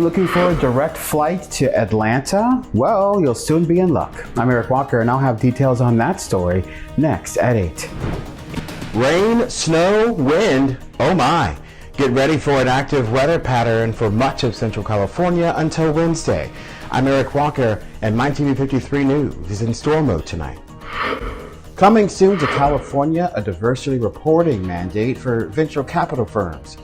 Looking for a direct flight to Atlanta? Well, you'll soon be in luck. I'm Eric Walker, and I'll have details on that story next at 8. Rain, snow, wind, oh my. Get ready for an active weather pattern for much of Central California until Wednesday. I'm Eric Walker, and MyTV 53 News is in storm mode tonight. Coming soon to California, a diversity reporting mandate for venture capital firms.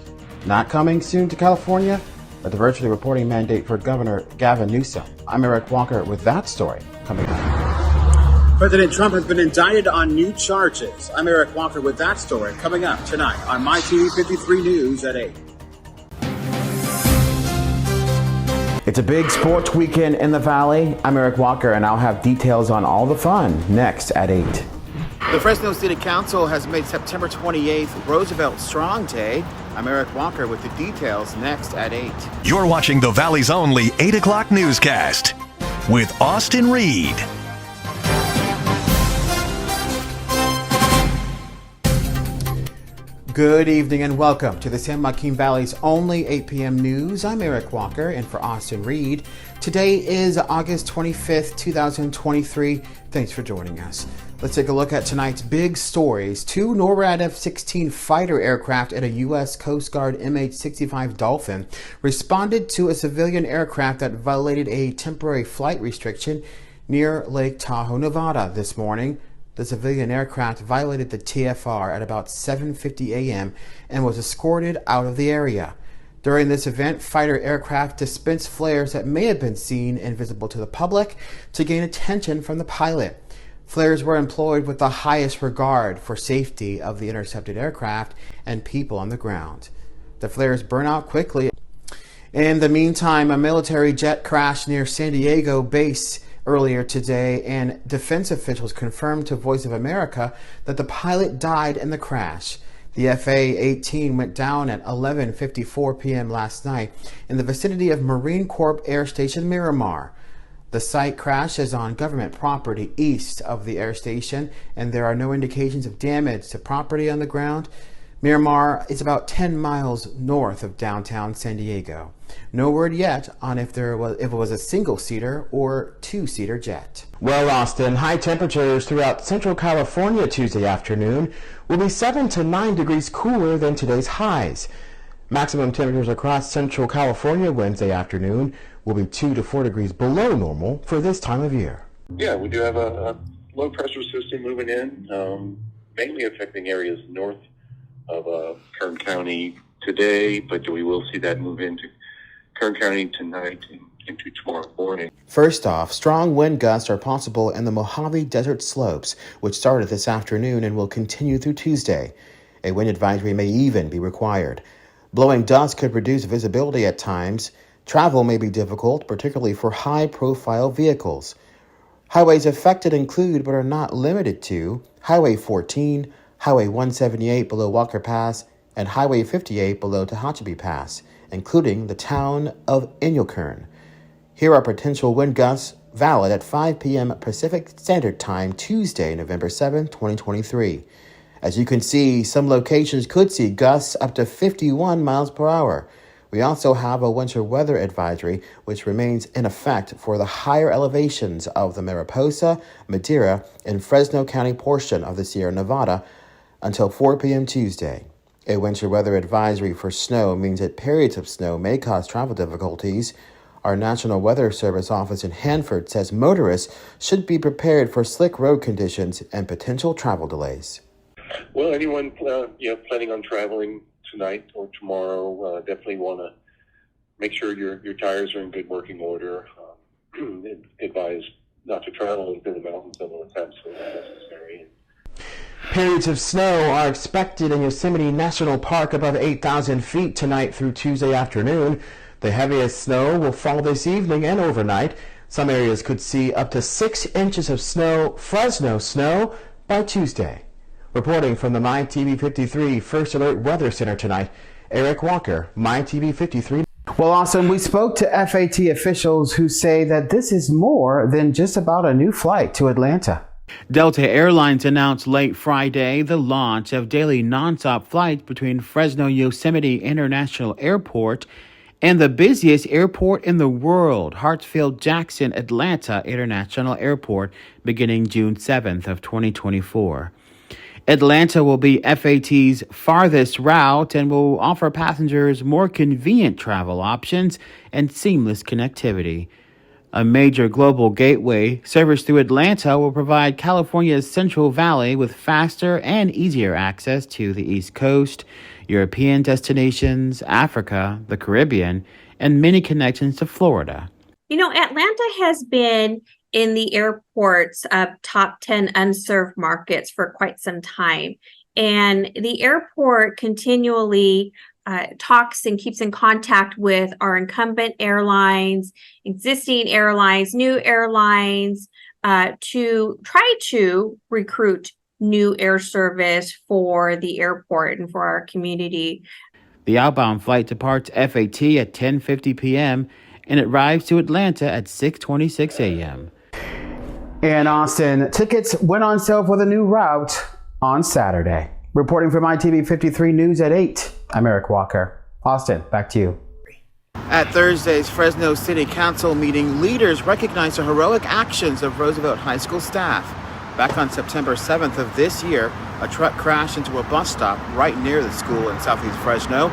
Not coming soon to California, a diversity reporting mandate for Governor Gavin Newsom. I'm Eric Walker with that story coming up. President Trump has been indicted on new charges. I'm Eric Walker with that story coming up tonight on MyTV 53 News at 8. It's a big sports weekend in the Valley. I'm Eric Walker, and I'll have details on all the fun next at 8. The Fresno City Council has made September 28th Roosevelt Strong Day. I'm Eric Walker with the details next at 8. You're watching the Valley's only 8 o'clock newscast with Austin Reed. Good evening and welcome to the San Joaquin Valley's only 8 p.m. news. I'm Eric Walker, and for Austin Reed, today is August 25th, 2023. Thanks for joining us. Let's take a look at tonight's big stories. 2 NORAD F-16 fighter aircraft and a U.S. Coast Guard MH-65 Dolphin responded to a civilian aircraft that violated a temporary flight restriction near Lake Tahoe, Nevada this morning. The civilian aircraft violated the TFR at about 7:50 a.m. and was escorted out of the area. During this event, fighter aircraft dispensed flares that may have been seen and visible to the public to gain attention from the pilot. Flares were employed with the highest regard for safety of the intercepted aircraft and people on the ground. The flares burn out quickly. In the meantime, a military jet crashed near San Diego base earlier today, and defense officials confirmed to Voice of America that the pilot died in the crash. The FA-18 went down at 11:54 p.m. last night in the vicinity of Marine Corps Air Station Miramar. The site crash is on government property east of the air station, and there are no indications of damage to property on the ground. Miramar is about 10 miles north of downtown San Diego. No word yet on if it was a single-seater or two-seater jet. Well, Austin, high temperatures throughout Central California Tuesday afternoon will be 7 to 9 degrees cooler than today's highs. Maximum temperatures across Central California Wednesday afternoon will be 2 to 4 degrees below normal for this time of year. Yeah, we do have a low pressure system moving in, mainly affecting areas north of Kern County today, but we will see that move into Kern County tonight and into tomorrow morning. First off, strong wind gusts are possible in the Mojave Desert Slopes, which started this afternoon and will continue through Tuesday. A wind advisory may even be required. Blowing dust could reduce visibility at times. Travel may be difficult, particularly for high-profile vehicles. Highways affected include, but are not limited to, Highway 14, Highway 178 below Walker Pass, and Highway 58 below Tehachapi Pass, including the town of Inyokern. Here are potential wind gusts valid at 5 p.m. Pacific Standard Time, Tuesday, November 7, 2023. As you can see, some locations could see gusts up to 51 miles per hour. We also have a winter weather advisory, which remains in effect for the higher elevations of the Mariposa, Madera, and Fresno County portion of the Sierra Nevada until 4 p.m. Tuesday. A winter weather advisory for snow means that periods of snow may cause travel difficulties. Our National Weather Service office in Hanford says motorists should be prepared for slick road conditions and potential travel delays. Well, anyone planning on traveling tonight or tomorrow, definitely want to make sure your tires are in good working order. Advise not to travel into the mountains unless absolutely necessary. Periods of snow are expected in Yosemite National Park above 8,000 feet tonight through Tuesday afternoon. The heaviest snow will fall this evening and overnight. Some areas could see up to 6 inches of snow, Fresno snow, by Tuesday. Reporting from the MyTV 53 First Alert Weather Center tonight, Eric Walker, MyTV 53. Well, Austin, we spoke to FAT officials who say that this is more than just about a new flight to Atlanta. Delta Airlines announced late Friday the launch of daily nonstop flights between Fresno Yosemite International Airport And the busiest airport in the world, Hartsfield-Jackson Atlanta International Airport, beginning June 7th of 2024. Atlanta will be FAT's farthest route and will offer passengers more convenient travel options and seamless connectivity. A major global gateway service through Atlanta will provide California's Central Valley with faster and easier access to the East Coast, European destinations, Africa, the Caribbean, and many connections to Florida. You know, Atlanta has been in the airport's top 10 unserved markets for quite some time. And the airport continually talks and keeps in contact with our incumbent airlines, existing airlines, new airlines, to try to recruit new air service for the airport and for our community. The outbound flight departs FAT at 10:50 p.m. and it arrives to Atlanta at 6:26 a.m. In Austin, tickets went on sale for the new route on Saturday. Reporting from ITV 53 News at 8, I'm Eric Walker. Austin, back to you. At Thursday's Fresno City Council meeting, leaders recognized the heroic actions of Roosevelt High School staff. Back on September 7th of this year, a truck crashed into a bus stop right near the school in southeast Fresno.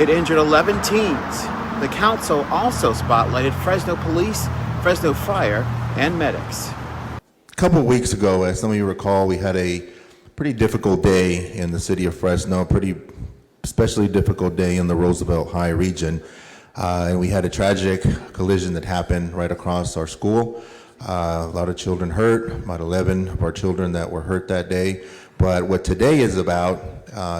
It injured 11 teens. The council also spotlighted Fresno police, Fresno fire, and medics. A couple weeks ago, as some of you recall, we had a pretty difficult day in the city of Fresno, pretty especially difficult day in the Roosevelt High region. And we had a tragic collision that happened right across our school. A lot of children hurt, about 11 of our children that were hurt that day. But what today is about,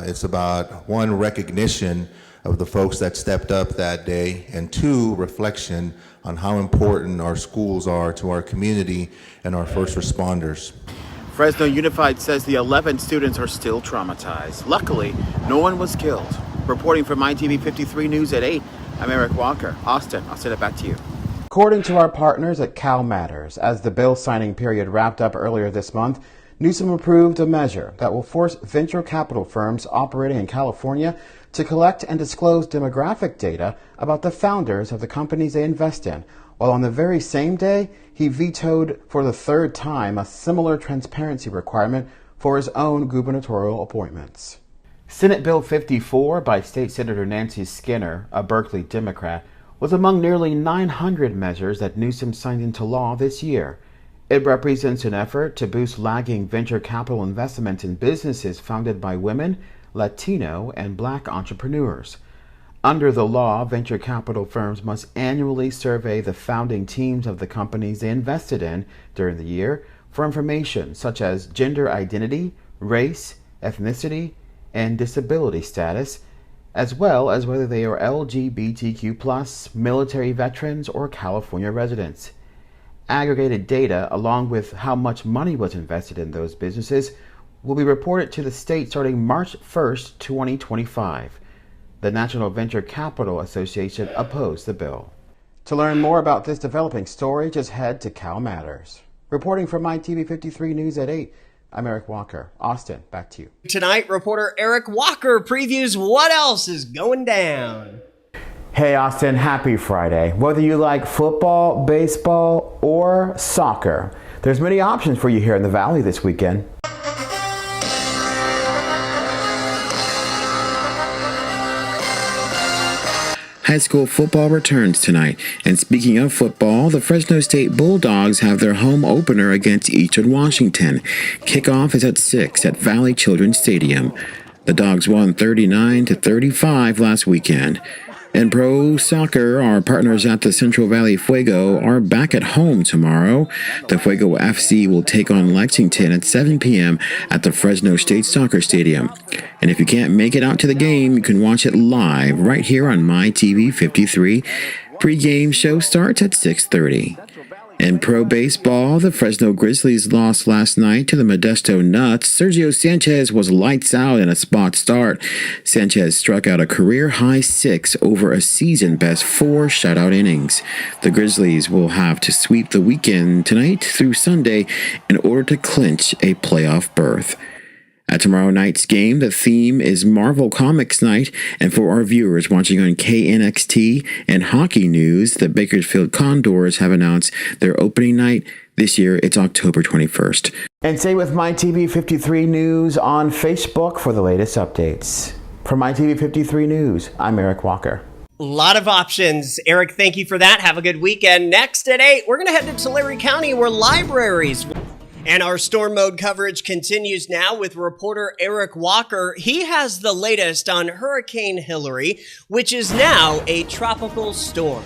it's about one, recognition of the folks that stepped up that day, and two, reflection on how important our schools are to our community and our first responders. Fresno Unified says the 11 students are still traumatized. Luckily, no one was killed. Reporting from ITV 53 News at 8, I'm Eric Walker. Austin, I'll send it back to you. According to our partners at Cal Matters, as the bill signing period wrapped up earlier this month, Newsom approved a measure that will force venture capital firms operating in California to collect and disclose demographic data about the founders of the companies they invest in, while on the very same day, he vetoed for the third time a similar transparency requirement for his own gubernatorial appointments. Senate Bill 54 by State Senator Nancy Skinner, a Berkeley Democrat, was among nearly 900 measures that Newsom signed into law this year. It represents an effort to boost lagging venture capital investment in businesses founded by women, Latino, and Black entrepreneurs. Under the law, venture capital firms must annually survey the founding teams of the companies they invested in during the year for information such as gender identity, race, ethnicity, and disability status, as well as whether they are LGBTQ+, military veterans, or California residents. Aggregated data, along with how much money was invested in those businesses, will be reported to the state starting March 1st, 2025. The National Venture Capital Association opposed the bill. To learn more about this developing story, just head to Cal Matters. Reporting from ITV 53 News at 8, I'm Eric Walker. Austin, back to you. Tonight, reporter Eric Walker previews what else is going down. Hey Austin, happy Friday. Whether you like football, baseball, or soccer, there's many options for you here in the Valley this weekend. High school football returns tonight. And speaking of football, the Fresno State Bulldogs have their home opener against Eastern Washington. Kickoff is at 6 at Valley Children's Stadium. The Dogs won 39-35 last weekend. In pro soccer, our partners at the Central Valley Fuego are back at home tomorrow. The Fuego FC will take on Lexington at 7 p.m. at the Fresno State Soccer Stadium. And if you can't make it out to the game, you can watch it live right here on MyTV 53. Pre-game show starts at 6:30. In pro baseball, the Fresno Grizzlies lost last night to the Modesto Nuts. Sergio Sanchez was lights out in a spot start. Sanchez struck out a career-high 6 over a season-best 4 shutout innings. The Grizzlies will have to sweep the weekend tonight through Sunday in order to clinch a playoff berth. At tomorrow night's game, the theme is Marvel Comics Night, and for our viewers watching on KNXT and hockey news, the Bakersfield Condors have announced their opening night. This year, it's October 21st. And stay with MyTV53 News on Facebook for the latest updates. For MyTV53 News, I'm Eric Walker. A lot of options. Eric, thank you for that. Have a good weekend. Next at 8, we're going to head to Tulare County where libraries... And our storm mode coverage continues now with reporter Eric Walker. He has the latest on Hurricane Hilary, which is now a tropical storm.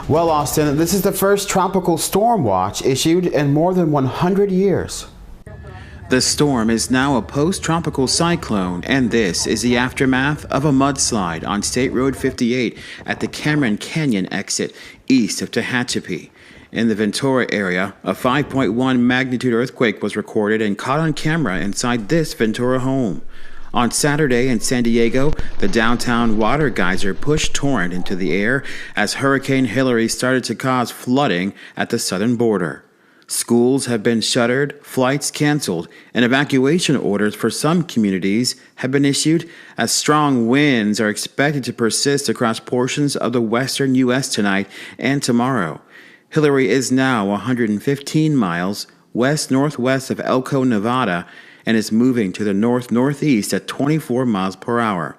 Well, Austin, this is the first tropical storm watch issued in more than 100 years. The storm is now a post-tropical cyclone, and this is the aftermath of a mudslide on State Road 58 at the Cameron Canyon exit east of Tehachapi. In the Ventura area, a 5.1 magnitude earthquake was recorded and caught on camera inside this Ventura home. On Saturday in San Diego, the downtown water geyser pushed torrent into the air as Hurricane Hilary started to cause flooding at the southern border. Schools have been shuttered, flights canceled, and evacuation orders for some communities have been issued as strong winds are expected to persist across portions of the western U.S. tonight and tomorrow. Hilary is now 115 miles west-northwest of Elko, Nevada, and is moving to the north-northeast at 24 miles per hour.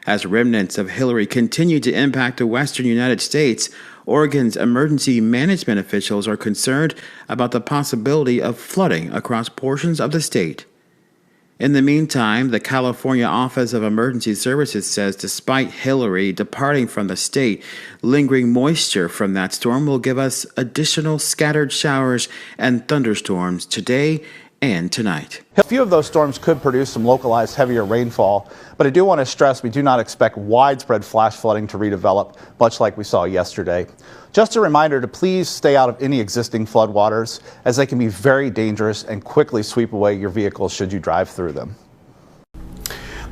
As remnants of Hilary continue to impact the western United States, Oregon's emergency management officials are concerned about the possibility of flooding across portions of the state. In the meantime, the California Office of Emergency Services says despite Hilary departing from the state, lingering moisture from that storm will give us additional scattered showers and thunderstorms today and tonight. A few of those storms could produce some localized heavier rainfall, but I do want to stress we do not expect widespread flash flooding to redevelop, much like we saw yesterday. Just a reminder to please stay out of any existing floodwaters, as they can be very dangerous and quickly sweep away your vehicles should you drive through them.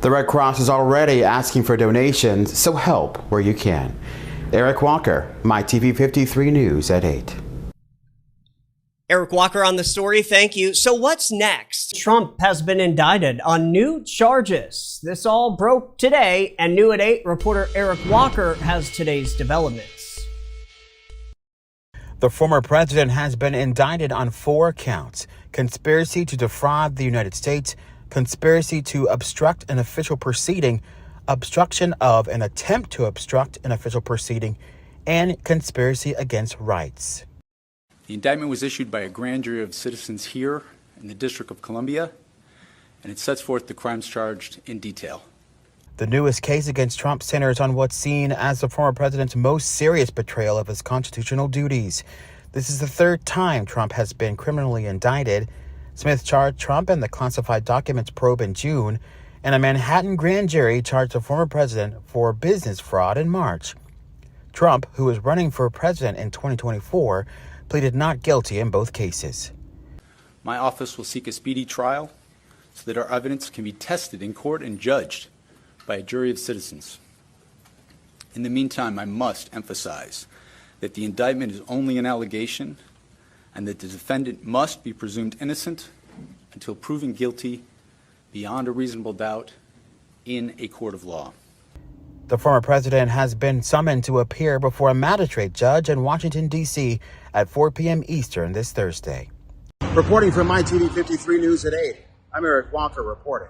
The Red Cross is already asking for donations, so help where you can. Eric Walker, MyTV53 News at 8. Eric Walker on the story, thank you. So what's next? Trump has been indicted on new charges. This all broke today, and new at 8, reporter Eric Walker has today's developments. The former president has been indicted on 4 counts: conspiracy to defraud the United States, conspiracy to obstruct an official proceeding, obstruction of an attempt to obstruct an official proceeding, and conspiracy against rights. The indictment was issued by a grand jury of citizens here in the District of Columbia, and it sets forth the crimes charged in detail. The newest case against Trump centers on what's seen as the former president's most serious betrayal of his constitutional duties. This is the 3rd time Trump has been criminally indicted. Smith charged Trump in the classified documents probe in June, and a Manhattan grand jury charged the former president for business fraud in March. Trump, who is running for president in 2024, pleaded not guilty in both cases. My office will seek a speedy trial so that our evidence can be tested in court and judged by a jury of citizens. In the meantime, I must emphasize that the indictment is only an allegation and that the defendant must be presumed innocent until proven guilty beyond a reasonable doubt in a court of law. The former president has been summoned to appear before a magistrate judge in Washington, D.C. at 4 p.m. Eastern this Thursday. Reporting from MyTV53 News at 8, I'm Eric Walker reporting.